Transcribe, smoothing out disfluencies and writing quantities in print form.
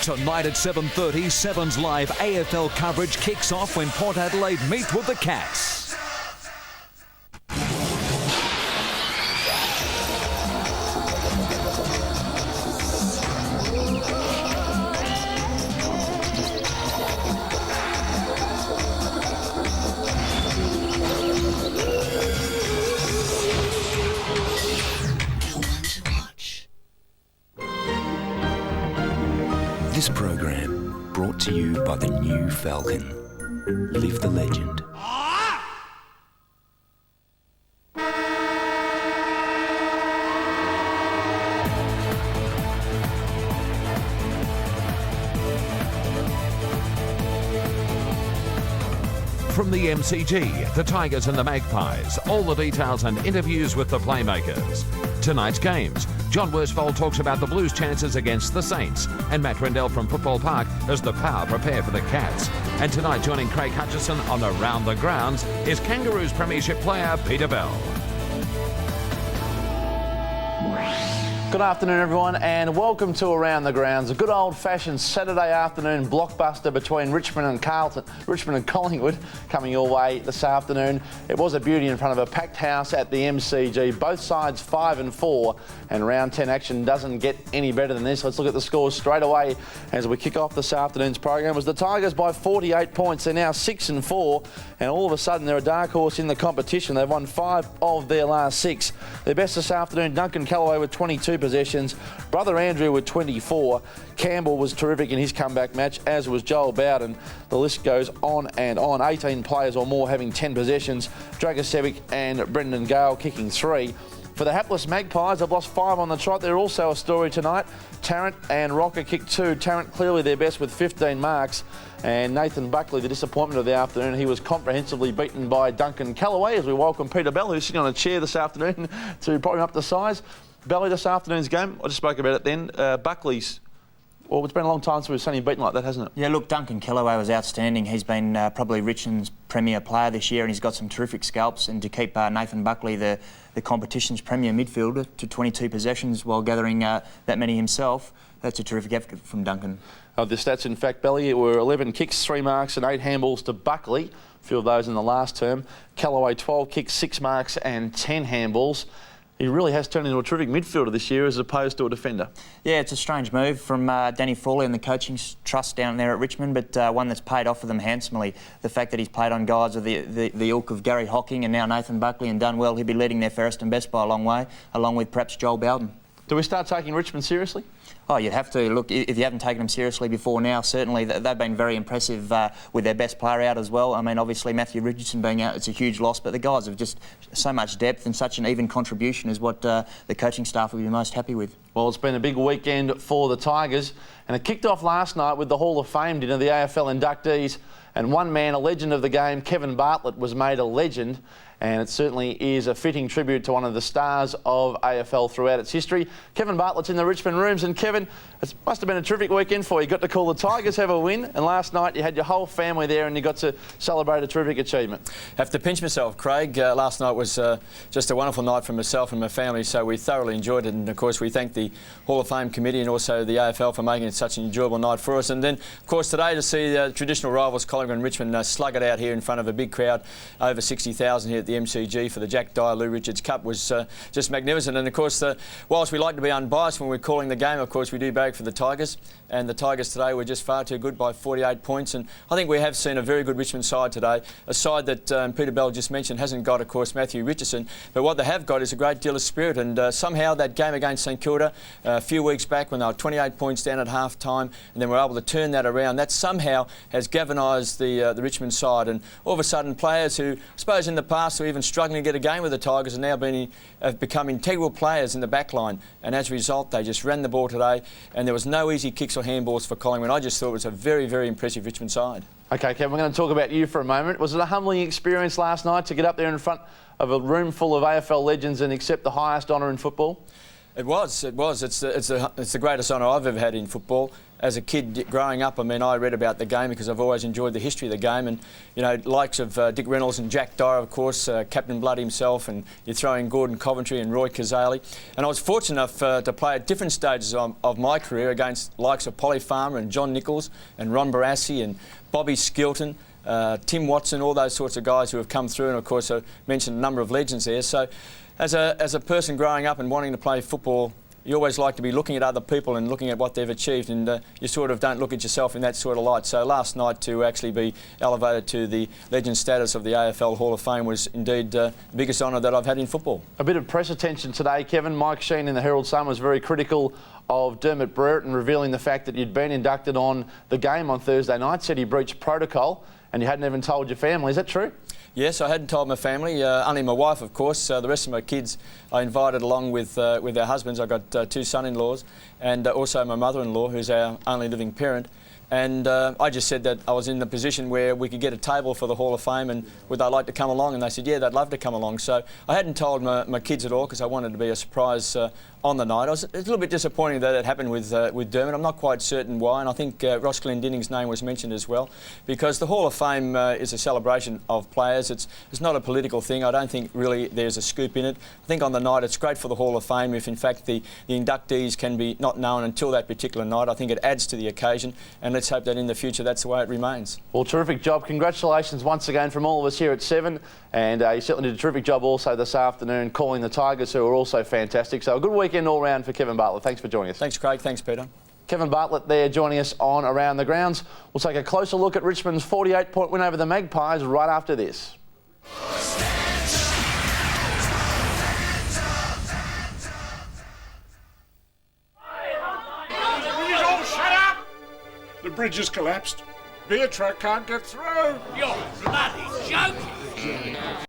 Tonight at 7:30, Seven's live AFL coverage kicks off when Port Adelaide meet with the Cats. This program brought to you by the new Falcon. Live the legend. From the MCG, the Tigers and the Magpies, all the details and interviews with the playmakers. Tonight's games. John Worsfold talks about the Blues' chances against the Saints, and Matt Rendell from Football Park as the Power prepare for the Cats. And tonight, joining Craig Hutchison on Around the Grounds is Kangaroos Premiership player Peter Bell. Good afternoon, everyone, and welcome to Around the Grounds, a good old-fashioned Saturday afternoon blockbuster between Richmond and Collingwood coming your way this afternoon. It was a beauty in front of a packed house at the MCG. Both sides 5-4, and round 10 action doesn't get any better than this. Let's look at the scores straight away as we kick off this afternoon's program. It was the Tigers by 48 points. They're now 6-4, and all of a sudden they're a dark horse in the competition. They've won 5 of their last 6. Their best this afternoon, Duncan Callaway with 22 possessions, brother Andrew with 24. Campbell was terrific in his comeback match, as was Joel Bowden. The list goes on and on. 18 players or more having 10 possessions. Dragicevic and Brendan Gale kicking 3. For the hapless Magpies, they've lost 5 on the trot. They're also a story tonight. Tarrant and Rocker kicked 2. Tarrant clearly their best with 15 marks. And Nathan Buckley, the disappointment of the afternoon, he was comprehensively beaten by Duncan Callaway as we welcome Peter Bell, who's sitting on a chair this afternoon to prop him up to size. Belly, this afternoon's game, I just spoke about it then. Buckley's, well, it's been a long time since we've seen him beaten like that, hasn't it? Yeah, look, Duncan Callaway was outstanding. He's been probably Richmond's premier player this year, and he's got some terrific scalps. And to keep Nathan Buckley, the competition's premier midfielder, to 22 possessions while gathering that many himself, that's a terrific effort from Duncan. The stats, in fact, Belly, were 11 kicks, 3 marks and 8 handballs to Buckley. A few of those in the last term. Callaway, 12 kicks, 6 marks and 10 handballs. He really has turned into a terrific midfielder this year as opposed to a defender. Yeah, it's a strange move from Danny Frawley and the coaching trust down there at Richmond, but one that's paid off for them handsomely. The fact that he's played on guys of the ilk of Gary Hocking and now Nathan Buckley and done well, he'll be leading their fairest and best by a long way, along with perhaps Joel Bowden. Do we start taking Richmond seriously? Oh, you'd have to. Look, if you haven't taken them seriously before now, certainly they've been very impressive with their best player out as well. I mean, obviously Matthew Richardson being out, it's a huge loss, but the guys have just so much depth and such an even contribution is what the coaching staff will be most happy with. Well, it's been a big weekend for the Tigers, and it kicked off last night with the Hall of Fame dinner, the AFL inductees, and one man, a legend of the game, Kevin Bartlett, was made a legend. And it certainly is a fitting tribute to one of the stars of AFL throughout its history. Kevin Bartlett's in the Richmond rooms, and Kevin, it must have been a terrific weekend for you. You got to call the Tigers have a win, and last night you had your whole family there and you got to celebrate a terrific achievement. Have to pinch myself, Craig. Last night was just a wonderful night for myself and my family, so we thoroughly enjoyed it. And of course we thank the Hall of Fame committee and also the AFL for making it such an enjoyable night for us. And then of course today to see the traditional rivals Collingwood and Richmond slug it out here in front of a big crowd, over 60,000 here at the MCG for the Jack Dyer Lou Richards Cup was just magnificent. And of course, whilst we like to be unbiased when we're calling the game, of course we do barrack for the Tigers, and the Tigers today were just far too good by 48 points. And I think we have seen a very good Richmond side today, a side that Peter Bell just mentioned hasn't got, of course, Matthew Richardson, but what they have got is a great deal of spirit. And somehow that game against St Kilda a few weeks back when they were 28 points down at half time and then were able to turn that around, that somehow has galvanised the Richmond side. And all of a sudden players who, I suppose in the past were even struggling to get a game with the Tigers are now have become integral players in the back line, and as a result they just ran the ball today and there was no easy kicks or handballs for Collingwood. I just thought it was a very, very impressive Richmond side. OK, Kevin, we're going to talk about you for a moment. Was it a humbling experience last night to get up there in front of a room full of AFL legends and accept the highest honour in football? It was. It's the greatest honour I've ever had in football. As a kid growing up, I mean, I read about the game because I've always enjoyed the history of the game, and you know, likes of Dick Reynolds and Jack Dyer, of course, Captain Blood himself, and you throw in Gordon Coventry and Roy Cazaly. And I was fortunate enough to play at different stages of my career against likes of Polly Farmer and John Nichols and Ron Barassi and Bobby Skilton, Tim Watson, all those sorts of guys who have come through, and of course I mentioned a number of legends there. So as a person growing up and wanting to play football, you always like to be looking at other people and looking at what they've achieved, and you sort of don't look at yourself in that sort of light. So last night to actually be elevated to the legend status of the AFL Hall of Fame was indeed the biggest honour that I've had in football. A bit of press attention today, Kevin. Mike Sheen in the Herald Sun was very critical of Dermott Brereton, revealing the fact that you'd been inducted on the game on Thursday night, said he breached protocol and you hadn't even told your family. Is that true? Yes, I hadn't told my family, only my wife, of course. The rest of my kids I invited along with their husbands. I got two son-in-laws and also my mother-in-law, who's our only living parent. And I just said that I was in the position where we could get a table for the Hall of Fame and would they like to come along? And they said, yeah, they'd love to come along. So I hadn't told my kids at all because I wanted to be a surprise on the night. It's a little bit disappointing that it happened with Dermott. I'm not quite certain why, and I think Ross Glendinning's name was mentioned as well, because the Hall of Fame is a celebration of players. It's not a political thing. I don't think really there's a scoop in it. I think on the night it's great for the Hall of Fame if in fact the inductees can be not known until that particular night. I think it adds to the occasion, and let's hope that in the future that's the way it remains. Well, terrific job. Congratulations once again from all of us here at 7, and you certainly did a terrific job also this afternoon calling the Tigers, who are also fantastic. So a good weekend all round for Kevin Bartlett. Thanks for joining us. Thanks, Craig. Thanks, Peter. Kevin Bartlett there joining us on Around the Grounds. We'll take a closer look at Richmond's 48-point win over the Magpies right after this. Shut up! The bridge has collapsed. Beer truck can't get through. You're bloody joking!